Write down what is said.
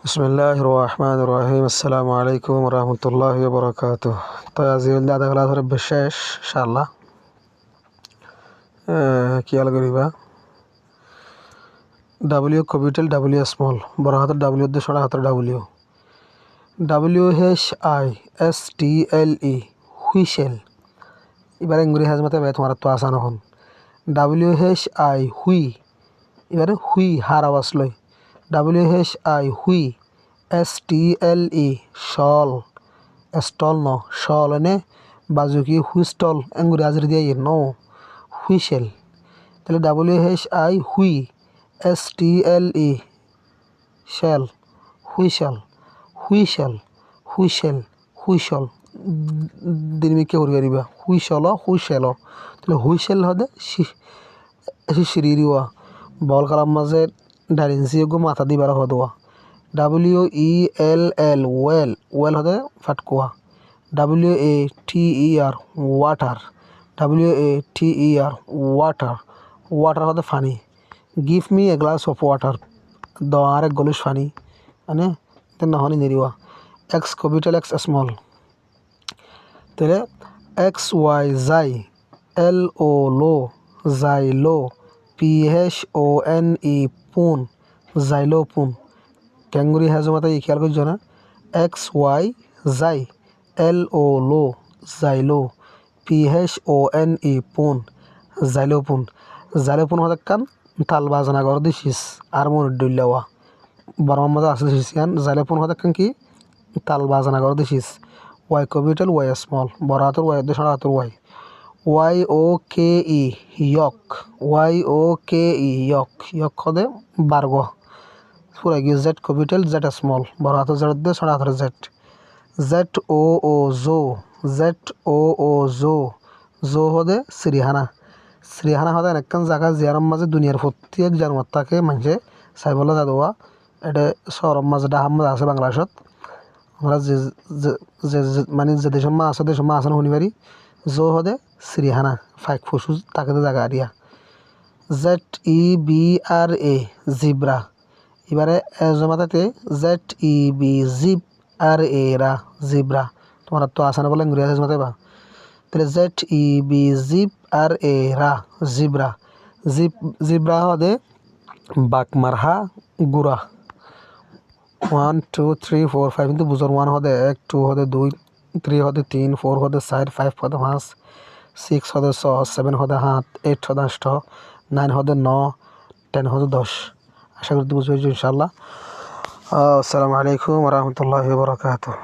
বিসমিল্লাহির রহমানির রহিম। আসসালামু আলাইকুম ওয়া রাহমাতুল্লাহি ওয়া বারাকাতুহু। তো আজি আধা ক্লাসের বিশেষ ইনশাআল্লাহ কি আলো করিবা ডাব্লিউ ক্যাপিটাল ডাব্লিউ স্মল বড় হাতের ডাব্লিউ দিয়ে ছোট হাতের ডাব্লিউ WHISTLE হুইসেল। এবারে ইংরেজি হাজমাতে বে তোমার তো আসান হন WHI হুই, এবারে হুই হার আওয়াজ লয় WHI হুই। STLE শল, স্টল ন শল এনে বাজুকি হুইস্টল এঙ্গুরি হাজির দিয়ে ন হুইসেল। তাহলে WHI হুই, STLE শেল, হুইসেল, হুইসেল, হুইসেল, হুইসল। দিনমিকে হরি পারিবা হুইসল হুইসেল। তাহলে হুইসেল হদে সিরিরিওয়া বল কালাম মাঝে ডাইরেন্সি গো মাথা দিবার হদোয়া WELL ওয়েল, ওয়েল হদে ফাটকুয়া WATER water, WATER water, water হদে ফানি। Give me a glass of water, দাও আর এক গলিশ ফানি মানে না হনি নেরিওয়া। X capital X small. তাহলে XY যাই, LO লো, যাই লো, PHONE পুন, যাইলো পুন। ক্যাঙ্গুরি হাজমাতা এই খেয়াল করছো না XY যাই, LO লো, যাইলো, PHONE পুন, যাইলো পুন। যাইলো পুন হতে কান তাল বাজানা কর দিছিস আর মনে ডুইলাওয়া বড় মজা আছে দিছিস যাইলো পুন হতে কান কি তাল বাজানা কর দিছিস। ওয়াই ক্যাপিটাল ওয়াই স্মল বড় হাতের ওয়াই দিয়ে ছোট হাতের ওয়াই। YOKE ইয়ক, YOKE ইয়ক, ইয়ক হদে বার্গ পুরা গিয়ে জেড ক্যাপিটাল জেড স্মল বড় হাতের জেড দিয়ে ছোট হাতের জেড। ZOO জো, ZOO জো, জো হদে শ্রীহানা। শ্রীহানা হদে একখান জায়গা জিয়ারম মাঝে দুনিয়ার প্রত্যেক জানোয়ার থাকে মানুষে সাইবলা যাদোয়া এটা শহরের মাঝে ডাহার মাঝে আছে বাংলাদেশত। আমরা যে মানে যে দেশের মা আছে দেশের মা আছে শুনি পারি। জো হদে শ্রীহানা ফাইক ফুসু তাকে জায়গা দিয়া। ZEBRA zebra. এবারে জমাতে ZEB জিপ আর এ রা জিব্রা। তোমার তো আসে না বলে ইংরেজি জমাতে বা তাহলে ZEB জিপ আর এ রা জিব্রা। জিব্রা হদে বাকমারহা গুড়া। 1 2 3 4 5 কিন্তু বুঝর 1 হদে 1 2 হদে 2 3 হদে 3 4 হদে 4 5 হদে 5 6 হদে 6 7 হদে 7 8 হদে 8 9 হদে 9 10 হদে 10। আশা করি বুঝতে পেরেছি ইনশাআল্লাহ। আসসালামু আলাইকুম ওয়া রাহমাতুল্লাহি ওয়া বারাকাতুহু।